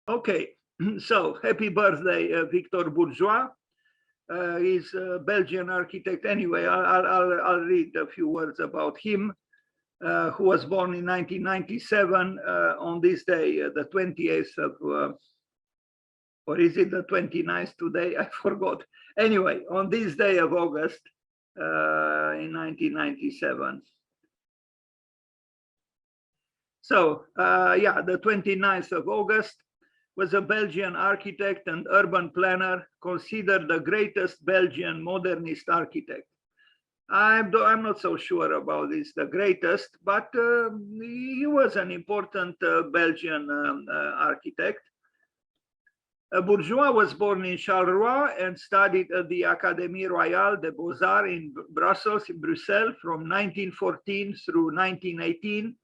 Okay, so happy birthday, Victor Bourgeois. He's a Belgian architect. Anyway, I'll read a few words about him, who was born in 1997 on this day, the 28th of, or is it the 29th today? I forgot. Anyway, on this day of August in 1997. So, yeah, the 29th of August, was a Belgian architect and urban planner, considered the greatest Belgian modernist architect. I'm not so sure about this, the greatest, but he was an important Belgian architect. Bourgeois was born in Charleroi and studied at the Académie Royale des Beaux-Arts in Brussels, from 1914 through 1918,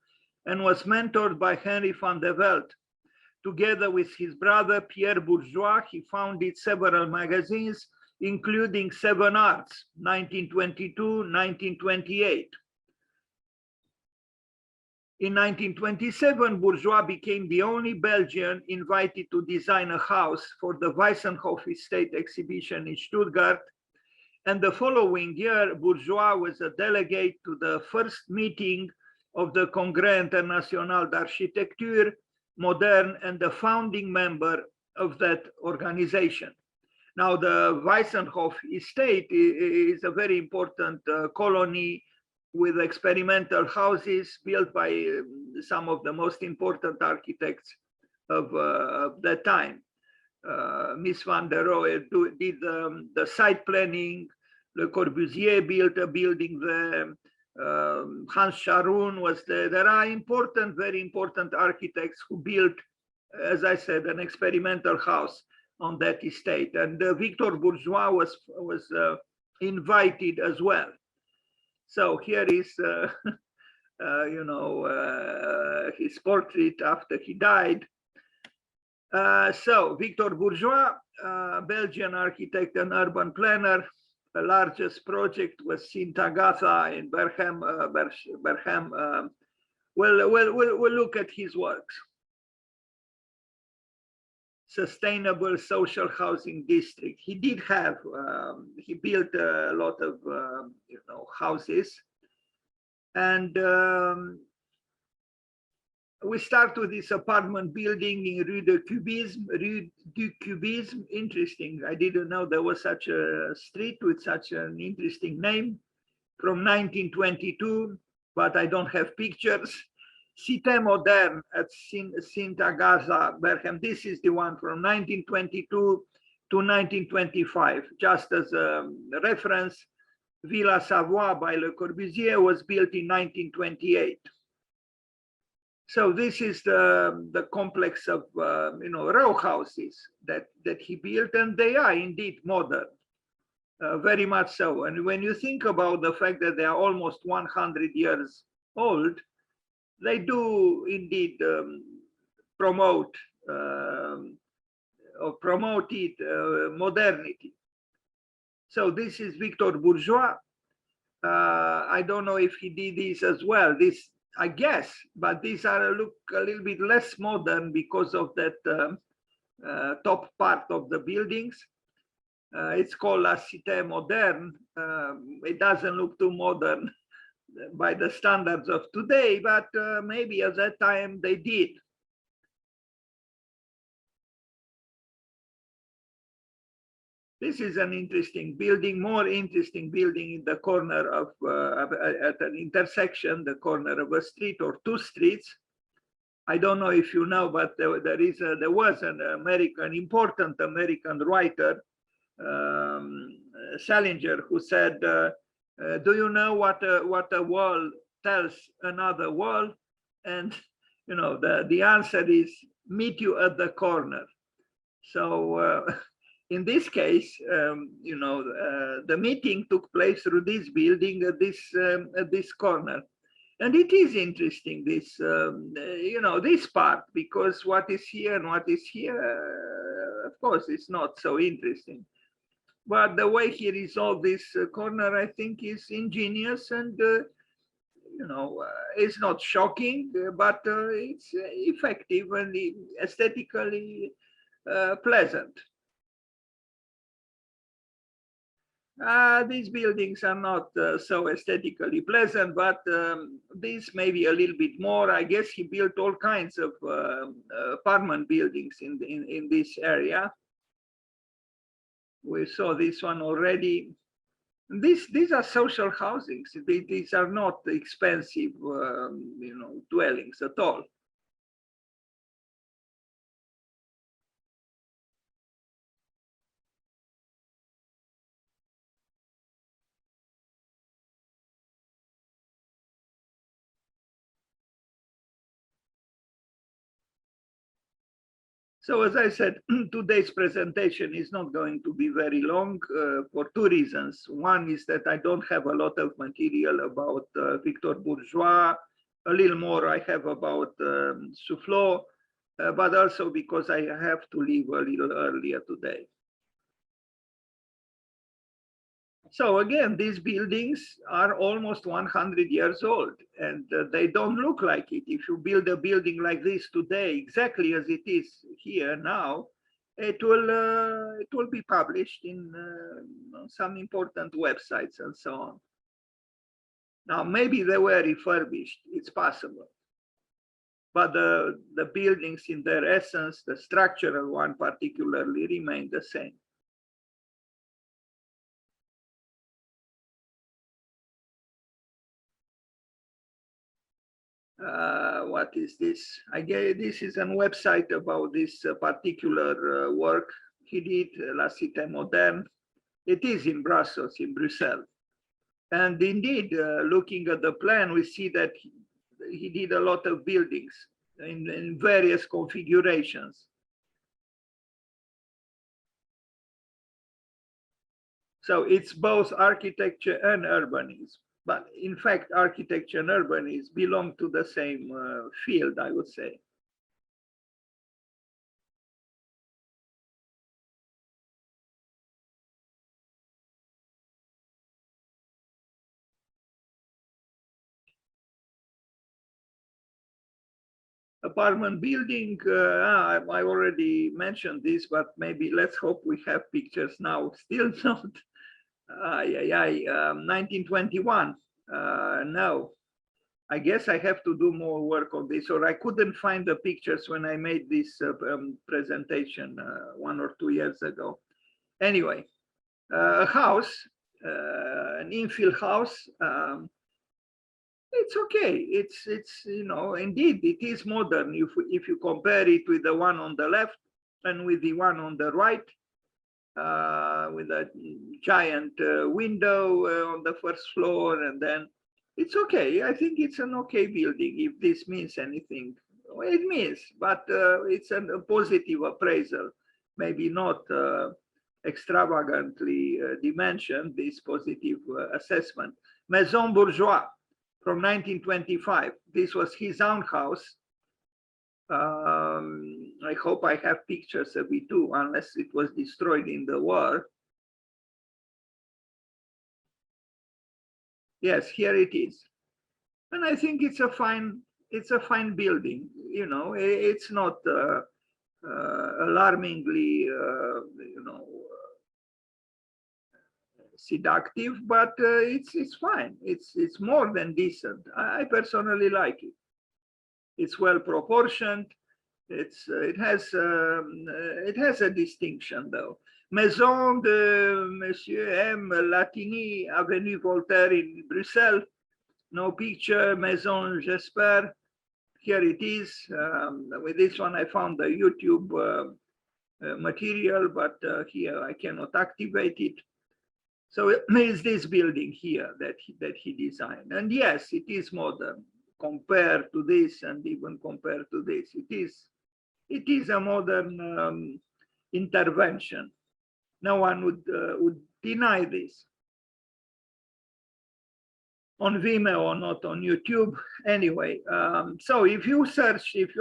and was mentored by Henry van der Velde. Together with his brother Pierre Bourgeois, he founded several magazines, including Seven Arts, 1922-1928. In 1927, Bourgeois became the only Belgian invited to design a house for the Weissenhof Estate exhibition in Stuttgart. And the following year, Bourgeois was a delegate to the first meeting of the Congrès International d'Architecture Moderne and the founding member of that organization. Now, the Weissenhof Estate is a very important colony with experimental houses built by some of the most important architects of that time. Miss van der Rohe did the site planning. Le Corbusier built a building there. Hans Scharoun was there. There are important, very important architects who built, as I said, an experimental house on that estate. And Victor Bourgeois was invited as well. So here is, you know, his portrait after he died. So Victor Bourgeois, Belgian architect and urban planner. The largest project was Sint Agatha in Berchem. We'll look at his works. Sustainable social housing district. He did have, he built a lot of, you know, houses. And we start with this apartment building in Rue du Cubisme, interesting. I didn't know there was such a street with such an interesting name, from 1922, but I don't have pictures. Cité Moderne at Sint Agatha, Berchem. This is the one from 1922 to 1925. Just as a reference, Villa Savoie by Le Corbusier was built in 1928. So this is the complex of you know, row houses that he built, and they are indeed modern, very much so. And when you think about the fact that they are almost 100 years old, they do indeed promote modernity. So this is Victor Bourgeois. I don't know if he did this as well. This, I guess, but these are look a little bit less modern because of that top part of the buildings. It's called La Cité Moderne. It doesn't look too modern by the standards of today, but maybe at that time they did. This is an interesting building, more interesting building in the corner of, at an intersection, the corner of a street or two streets. I don't know if you know, but there was an important American writer, Salinger, who said, do you know what a wall tells another wall? And you know, the answer is meet you at the corner. So in this case, you know, the meeting took place through this building at this corner. And it is interesting, this, you know, this part, because what is here and what is here, of course, it's not so interesting. But the way he resolved this corner, I think, is ingenious. And it's not shocking, but it's effective and aesthetically pleasant. These buildings are not so aesthetically pleasant, but this maybe a little bit more. I guess he built all kinds of apartment buildings in this area. We saw this one already. These are social housings. These are not expensive, dwellings at all. So as I said, today's presentation is not going to be very long for two reasons. One is that I don't have a lot of material about Victor Bourgeois. A little more I have about Soufflot, but also because I have to leave a little earlier today. So again, these buildings are almost 100 years old, and they don't look like it. If you build a building like this today, exactly as it is here now, it will be published in some important websites and so on. Now, maybe they were refurbished, it's possible. But the buildings in their essence, the structural one particularly, remain the same. What is this? I guess this is a website about this particular work he did, La Cité Moderne. It is in Brussels, in Brussels. And indeed, looking at the plan, we see that he did a lot of buildings in various configurations. So it's both architecture and urbanism. But in fact, architecture and urbanism belong to the same field, I would say. Apartment building, I already mentioned this, but maybe let's hope we have pictures now. Still not. 1921. No, I guess I have to do more work on this, or I couldn't find the pictures when I made this presentation 1 or 2 years ago. Anyway, a house, an infill house. It's okay. It's indeed it is modern if you compare it with the one on the left and with the one on the right, with a giant window on the first floor, and then it's okay. I think it's an okay building, if this means anything. Well, it means, but it's a positive appraisal, maybe not extravagantly dimensioned, this positive assessment. Maison Bourgeois from 1925. This was his own house. I hope I have pictures of it too, unless it was destroyed in the war. Yes, here it is. And I think it's a fine building. It's not alarmingly, seductive, but it's fine. It's more than decent. I personally like it. It's well proportioned. It has a distinction though. Maison de Monsieur M. Latini, Avenue Voltaire in Bruxelles. No picture. Maison Jesper. Here it is. With this one, I found the YouTube material, but here I cannot activate it. So it is this building here that he designed. And yes, it is modern compared to this, and even compared to this. It is a modern intervention. No one would deny this. On Vimeo or not on YouTube. Anyway, so if you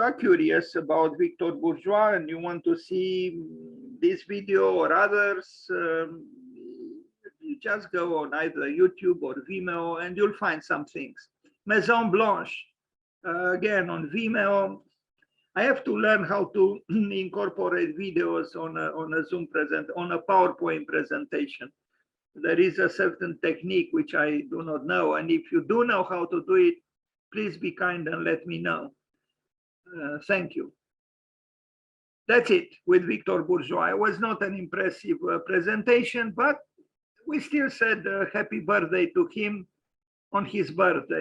are curious about Victor Bourgeois and you want to see this video or others, you just go on either YouTube or Vimeo and you'll find some things. Maison Blanche, again on Vimeo. I have to learn how to incorporate videos on a Zoom on a PowerPoint presentation. There is a certain technique which I do not know, and if you do know how to do it, please be kind and let me know. Thank you. That's it with Victor Bourgeois. It was not an impressive presentation, but we still said happy birthday to him on his birthday.